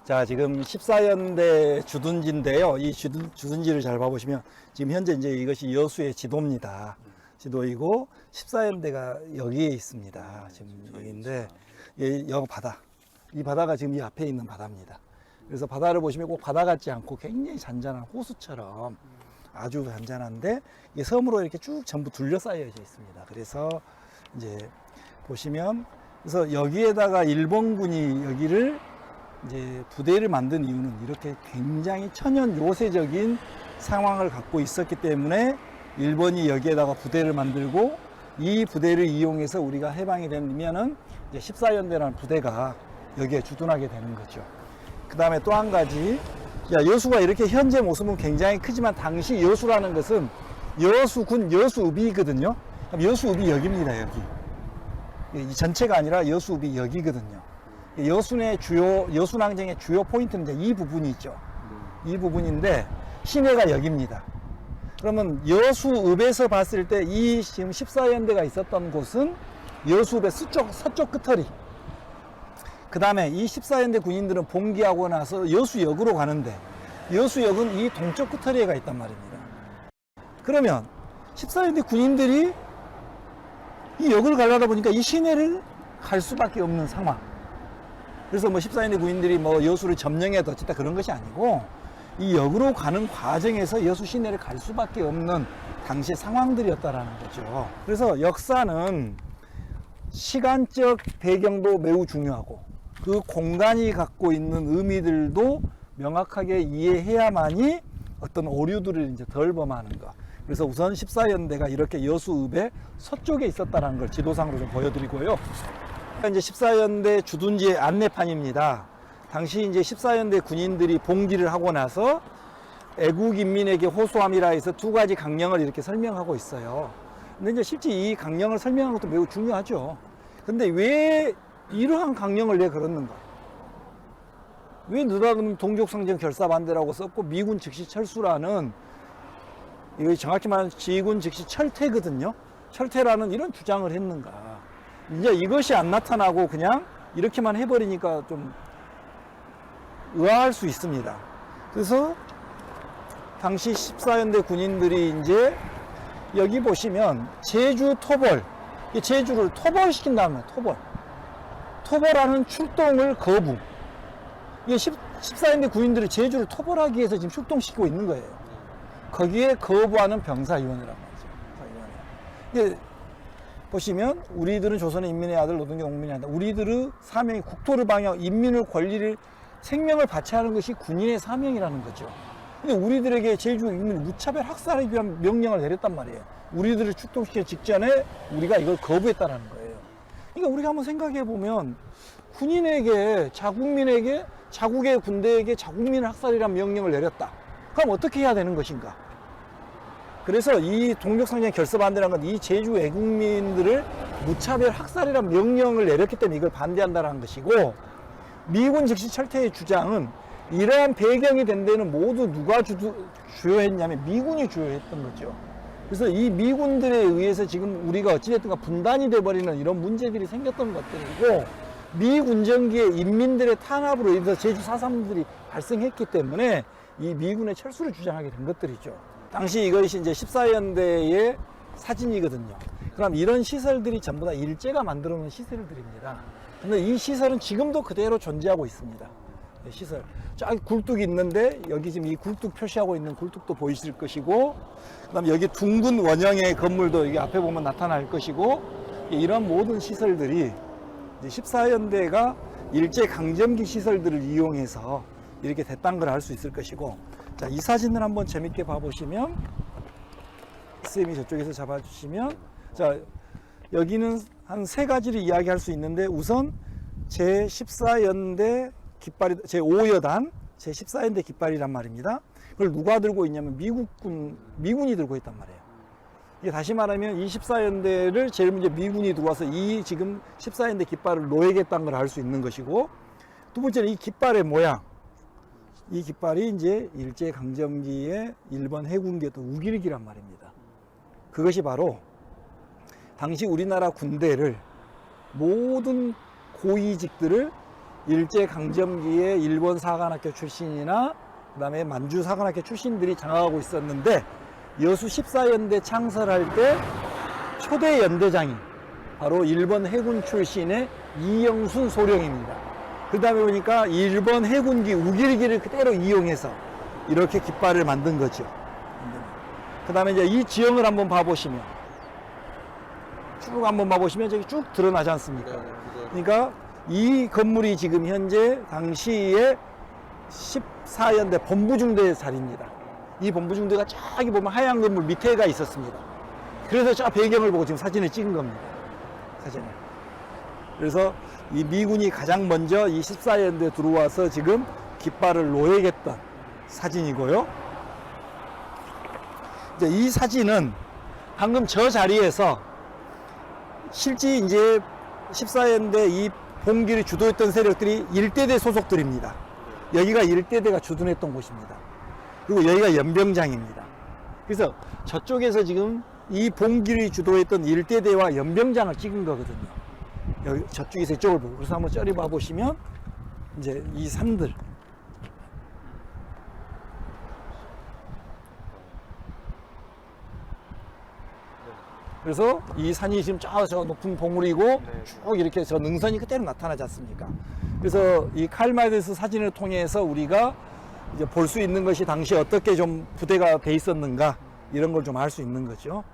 자, 지금 14연대 주둔지인데요. 이 주둔지를 잘 봐보시면 지금 현재 이제 이것이 여수의 지도입니다. 지도이고 14연대가 여기에 있습니다. 지금 여기인데 여기 바다. 이 바다가 지금 이 앞에 있는 바다입니다. 그래서 바다를 보시면 꼭 바다 같지 않고 굉장히 잔잔한 호수처럼 아주 잔잔한데 이 섬으로 이렇게 쭉 전부 둘러싸여져 있습니다. 그래서 이제 보시면 그래서 여기에다가 일본군이 여기를 이제 부대를 만든 이유는 이렇게 굉장히 천연 요새적인 상황을 갖고 있었기 때문에 일본이 여기에다가 부대를 만들고 이 부대를 이용해서 우리가 해방이 되면은 이제 14연대라는 부대가 여기에 주둔하게 되는 거죠. 그 다음에 또 한 가지, 여수가 이렇게 현재 모습은 굉장히 크지만 당시 여수라는 것은 여수군 여수읍이거든요. 여수읍이 여기입니다. 여기. 이 전체가 아니라 여수읍이 여기거든요. 여순의 여순항쟁의 주요 포인트는 이제 이 부분이 있죠. 이 부분인데 시내가 여기입니다. 그러면 여수읍에서 봤을 때 이 지금 14연대가 있었던 곳은 여수읍의 서쪽 끝허리. 그 다음에 이 14연대 군인들은 봉기하고 나서 여수역으로 가는데 여수역은 이 동쪽 끝허리에 가 있단 말입니다. 그러면 14연대 군인들이 이 역을 가려다 보니까 이 시내를 갈 수밖에 없는 상황. 그래서 뭐 14연대 군인들이 뭐 여수를 점령해 뒀다 그런 것이 아니고 이 역으로 가는 과정에서 여수 시내를 갈 수밖에 없는 당시의 상황들이었다라는 거죠. 그래서 역사는 시간적 배경도 매우 중요하고 그 공간이 갖고 있는 의미들도 명확하게 이해해야만이 어떤 오류들을 이제 덜 범하는 것. 그래서 우선 14연대가 이렇게 여수읍의 서쪽에 있었다는 걸 지도상으로 좀 보여드리고요. 이제 14연대 주둔지의 안내판입니다. 당시 이제 14연대 군인들이 봉기를 하고 나서 애국인민에게 호소함이라 해서 두 가지 강령을 이렇게 설명하고 있어요. 근데 이제 실제 이 강령을 설명하는 것도 매우 중요하죠. 근데 왜 이러한 강령을 내 걸었는가? 왜 느닷없이 동족상정 결사반대라고 썼고 미군 즉시 철수라는, 이거 정확히 말하면 지군 즉시 철퇴거든요. 철퇴라는 이런 주장을 했는가? 이제 이것이 안 나타나고 그냥 이렇게만 해버리니까 좀 의아할 수 있습니다. 그래서 당시 14연대 군인들이 이제 여기 보시면 제주 토벌, 제주를 토벌시킨다면 토벌하는 출동을 거부. 이게 14연대 군인들이 제주를 토벌하기 위해서 지금 출동시키고 있는 거예요. 거기에 거부하는 병사위원회란 말이죠. 이게 보시면 우리들은 조선의 인민의 아들 노동계 농민의 아들, 우리들의 사명이 국토를 방해하고 인민의 권리를 생명을 바치하는 것이 군인의 사명이라는 거죠. 근데 우리들에게 제주 인민 무차별 학살하기 위한 명령을 내렸단 말이에요. 우리들을 출동시키기 직전에 우리가 이걸 거부했다는 거예요. 그러니까 우리가 한번 생각해 보면 군인에게, 자국민에게, 자국의 군대에게 자국민을 학살이라는 명령을 내렸다. 그럼 어떻게 해야 되는 것인가? 그래서 이 동족상정 결사반대라는 건 이 제주 애국민들을 무차별 학살이라는 명령을 내렸기 때문에 이걸 반대한다는 것이고, 미군 즉시 철퇴의 주장은 이러한 배경이 된 데는 모두 누가 주요했냐면 미군이 주요했던 거죠. 그래서 이 미군들에 의해서 지금 우리가 어찌됐든 분단이 돼버리는 이런 문제들이 생겼던 것들이고, 미군정기의 인민들의 탄압으로 인해서 제주 4.3들이 발생했기 때문에 이 미군의 철수를 주장하게 된 것들이죠. 당시 이것이 이제 14연대의 사진이거든요. 그럼 이런 시설들이 전부 다 일제가 만들어 놓은 시설들입니다. 근데 이 시설은 지금도 그대로 존재하고 있습니다. 시설. 저 굴뚝이 있는데 여기 지금 이 굴뚝 표시하고 있는 굴뚝도 보이실 것이고, 그 다음에 여기 둥근 원형의 건물도 여기 앞에 보면 나타날 것이고, 이런 모든 시설들이 이제 14연대가 일제 강점기 시설들을 이용해서 이렇게 됐다는 걸 알 수 있을 것이고, 자, 이 사진을 한번 재밌게 봐보시면, 쌤이 저쪽에서 잡아주시면, 자, 여기는 한 세 가지를 이야기할 수 있는데, 우선 제14연대 깃발이, 제5여단, 제14연대 깃발이란 말입니다. 그걸 누가 들고 있냐면 미군이 들고 있단 말이에요. 이게 다시 말하면 이 14연대를 제일 먼저 미군이 들어와서 이 지금 14연대 깃발을 놓이겠다는 걸 알 수 있는 것이고, 두 번째는 이 깃발의 모양. 이 깃발이 이제 일제강점기에 일본 해군기였던 우길기란 말입니다. 그것이 바로 당시 우리나라 군대를, 모든 고위직들을 일제 강점기에 일본 사관학교 출신이나 그다음에 만주 사관학교 출신들이 장악하고 있었는데 여수 14연대 창설할 때 초대 연대장이 바로 일본 해군 출신의 이영순 소령입니다. 그 다음에 보니까 일본 해군기 우길기를 그대로 이용해서 이렇게 깃발을 만든 거죠. 그 다음에 이제 이 지형을 한번 봐보시면 쭉 한번 봐보시면 저기 쭉 드러나지 않습니까? 그러니까 이 건물이 지금 현재 당시에 14연대 본부중대 자리입니다. 이 본부중대가 저기 보면 하얀 건물 밑에가 있었습니다. 그래서 저 배경을 보고 지금 사진을 찍은 겁니다. 사진을. 그래서 이 미군이 가장 먼저 이 14연대 들어와서 지금 깃발을 노획했던 사진이고요. 이제 이 사진은 방금 저 자리에서 실제 이제 14연대 이 봉기를 주도했던 세력들이 일대대 소속들입니다. 여기가 일대대가 주둔했던 곳입니다. 그리고 여기가 연병장입니다. 그래서 저쪽에서 지금 이 봉기를 주도했던 일대대와 연병장을 찍은 거거든요. 여기 저쪽에서 이쪽을 보고. 그래서 한번 쩌리 봐 보시면 이제 이 산들. 그래서 이 산이 지금 저 높은 봉우리고 쭉 이렇게 저 능선이 그대로 나타나지 않습니까? 그래서 이 칼마이드스 사진을 통해서 우리가 이제 볼 수 있는 것이 당시 어떻게 좀 부대가 돼 있었는가 이런 걸 좀 알 수 있는 거죠.